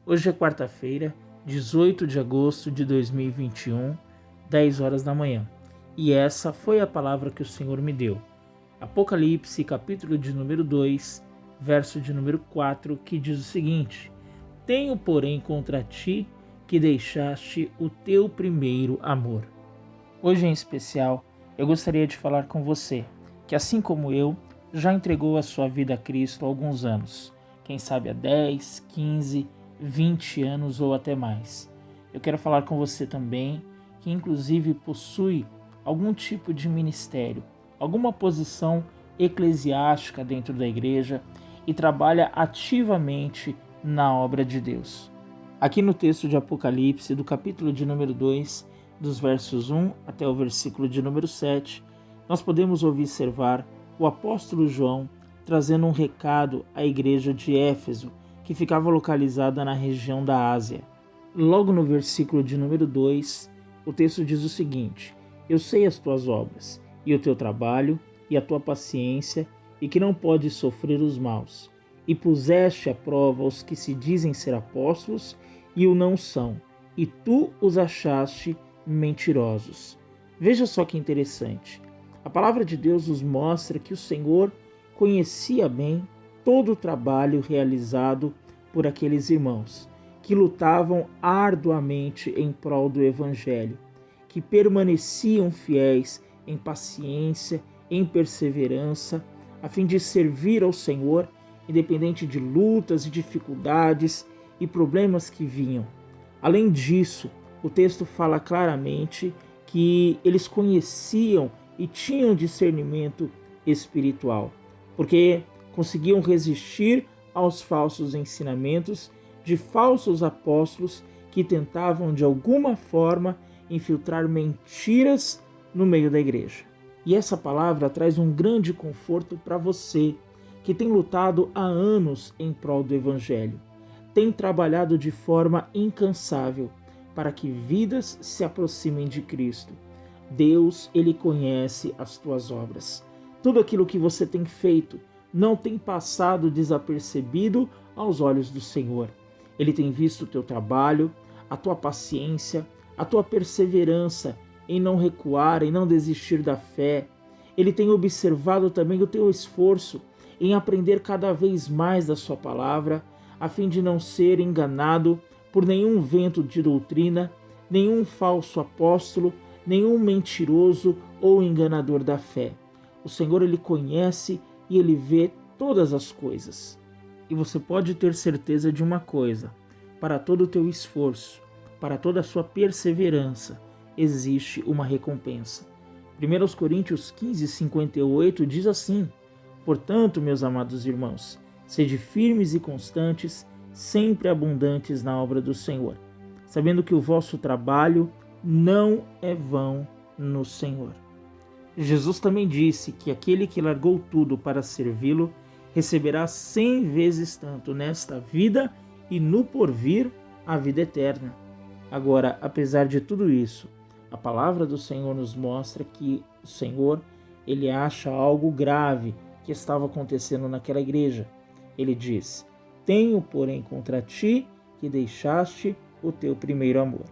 Hoje é quarta-feira, 18 de agosto de 2021, 10 horas da manhã. E essa foi a palavra que o Senhor me deu. Apocalipse, capítulo de número 2, verso de número 4, que diz o seguinte: Tenho, porém, contra ti que deixaste o teu primeiro amor. Hoje em especial, eu gostaria de falar com você, que assim como eu, já entregou a sua vida a Cristo há alguns anos. Quem sabe há 10, 15, 20 anos ou até mais. Eu quero falar com você também, que inclusive possui algum tipo de ministério, alguma posição eclesiástica dentro da igreja e trabalha ativamente na obra de Deus. Aqui no texto de Apocalipse, do capítulo de número 2, dos versos 1 até o versículo de número 7, nós podemos observar o apóstolo João trazendo um recado à igreja de Éfeso, que ficava localizada na região da Ásia. Logo no versículo de número 2, o texto diz o seguinte: Eu sei as tuas obras, e o teu trabalho, e a tua paciência, e que não podes sofrer os maus. E puseste à prova os que se dizem ser apóstolos, e o não são, e tu os achaste mentirosos. Veja só que interessante. A palavra de Deus nos mostra que o Senhor conhecia bem todo o trabalho realizado por aqueles irmãos, que lutavam arduamente em prol do Evangelho, que permaneciam fiéis em paciência, em perseverança, a fim de servir ao Senhor, independente de lutas e dificuldades e problemas que vinham. Além disso, o texto fala claramente que eles conheciam e tinham discernimento espiritual, porque conseguiam resistir aos falsos ensinamentos de falsos apóstolos que tentavam de alguma forma infiltrar mentiras no meio da igreja. E essa palavra traz um grande conforto para você que tem lutado há anos em prol do Evangelho, tem trabalhado de forma incansável para que vidas se aproximem de Cristo. Deus, Ele conhece as tuas obras. Tudo aquilo que você tem feito não tem passado desapercebido aos olhos do Senhor. Ele tem visto o teu trabalho, a tua paciência, a tua perseverança em não recuar, em não desistir da fé. Ele tem observado também o teu esforço em aprender cada vez mais da sua palavra, a fim de não ser enganado por nenhum vento de doutrina, nenhum falso apóstolo, nenhum mentiroso ou enganador da fé. O Senhor, Ele conhece e Ele vê todas as coisas. E você pode ter certeza de uma coisa: para todo o teu esforço, para toda a sua perseverança, existe uma recompensa. 1 Coríntios 15:58 diz assim: Portanto, meus amados irmãos, sede firmes e constantes, sempre abundantes na obra do Senhor, sabendo que o vosso trabalho não é vão no Senhor. Jesus também disse que aquele que largou tudo para servi-lo receberá 100 vezes tanto nesta vida e no porvir a vida eterna. Agora, apesar de tudo isso, a palavra do Senhor nos mostra que o Senhor, Ele acha algo grave que estava acontecendo naquela igreja. Ele diz: Tenho, porém, contra ti que deixaste o teu primeiro amor.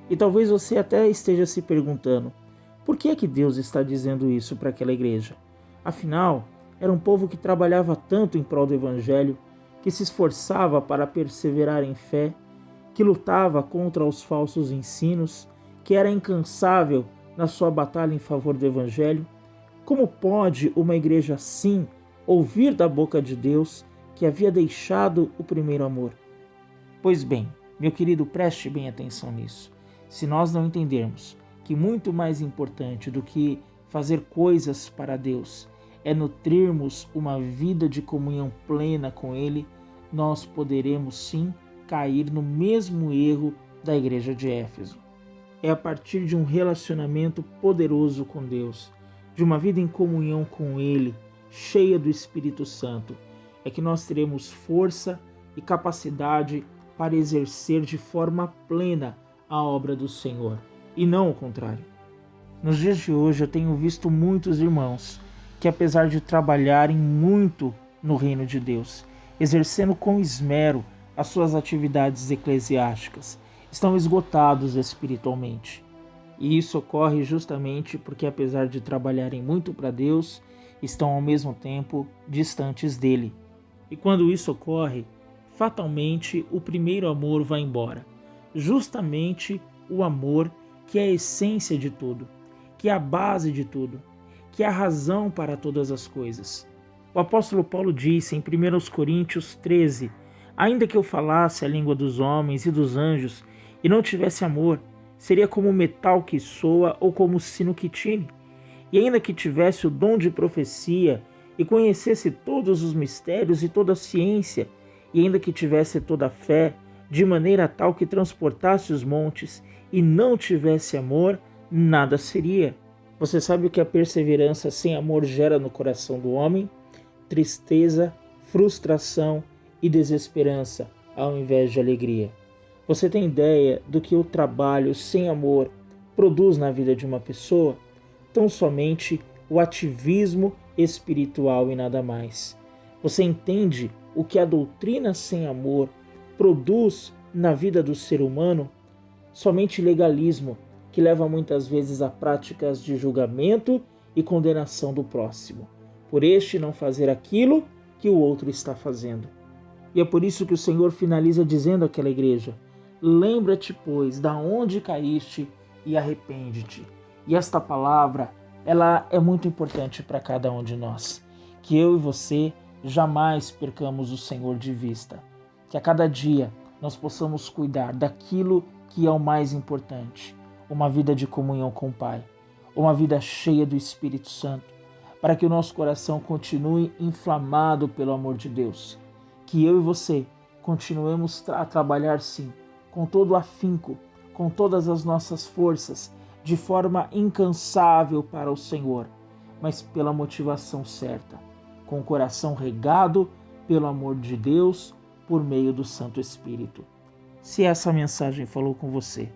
E talvez você até esteja se perguntando: por que é que Deus está dizendo isso para aquela igreja? Afinal, era um povo que trabalhava tanto em prol do Evangelho, que se esforçava para perseverar em fé, que lutava contra os falsos ensinos, que era incansável na sua batalha em favor do Evangelho. Como pode uma igreja assim ouvir da boca de Deus que havia deixado o primeiro amor? Pois bem, meu querido, preste bem atenção nisso. Se nós não entendermos que muito mais importante do que fazer coisas para Deus é nutrirmos uma vida de comunhão plena com Ele, nós poderemos sim cair no mesmo erro da igreja de Éfeso. É a partir de um relacionamento poderoso com Deus, de uma vida em comunhão com Ele, cheia do Espírito Santo, é que nós teremos força e capacidade para exercer de forma plena a obra do Senhor, e não o contrário. Nos dias de hoje eu tenho visto muitos irmãos que, apesar de trabalharem muito no reino de Deus, exercendo com esmero as suas atividades eclesiásticas, estão esgotados espiritualmente. E isso ocorre justamente porque, apesar de trabalharem muito para Deus, estão ao mesmo tempo distantes dele. E quando isso ocorre, fatalmente o primeiro amor vai embora. Justamente o amor que é a essência de tudo, que é a base de tudo, que é a razão para todas as coisas. O apóstolo Paulo disse em 1 Coríntios 13: ainda que eu falasse a língua dos homens e dos anjos e não tivesse amor, seria como o metal que soa ou como o sino que tine. E ainda que tivesse o dom de profecia e conhecesse todos os mistérios e toda a ciência, e ainda que tivesse toda a fé, de maneira tal que transportasse os montes, e não tivesse amor, nada seria. Você sabe o que a perseverança sem amor gera no coração do homem? Tristeza, frustração e desesperança, ao invés de alegria. Você tem ideia do que o trabalho sem amor produz na vida de uma pessoa? Tão somente o ativismo espiritual e nada mais. Você entende o que a doutrina sem amor produz na vida do ser humano? Somente legalismo, que leva muitas vezes a práticas de julgamento e condenação do próximo, por este não fazer aquilo que o outro está fazendo. E é por isso que o Senhor finaliza dizendo àquela igreja: lembra-te, pois, da onde caíste e arrepende-te. E esta palavra, ela é muito importante para cada um de nós. Que eu e você jamais percamos o Senhor de vista. Que a cada dia nós possamos cuidar daquilo que é o mais importante. Uma vida de comunhão com o Pai. Uma vida cheia do Espírito Santo. Para que o nosso coração continue inflamado pelo amor de Deus. Que eu e você continuemos a trabalhar sim, com todo o afinco, com todas as nossas forças, de forma incansável para o Senhor, mas pela motivação certa, com o coração regado pelo amor de Deus por meio do Santo Espírito. Se essa mensagem falou com você,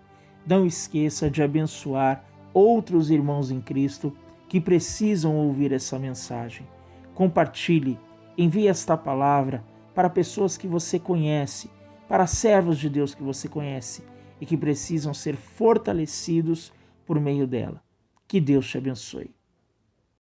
não esqueça de abençoar outros irmãos em Cristo que precisam ouvir essa mensagem. Compartilhe, envie esta palavra para pessoas que você conhece, para servos de Deus que você conhece e que precisam ser fortalecidos por meio dela. Que Deus te abençoe.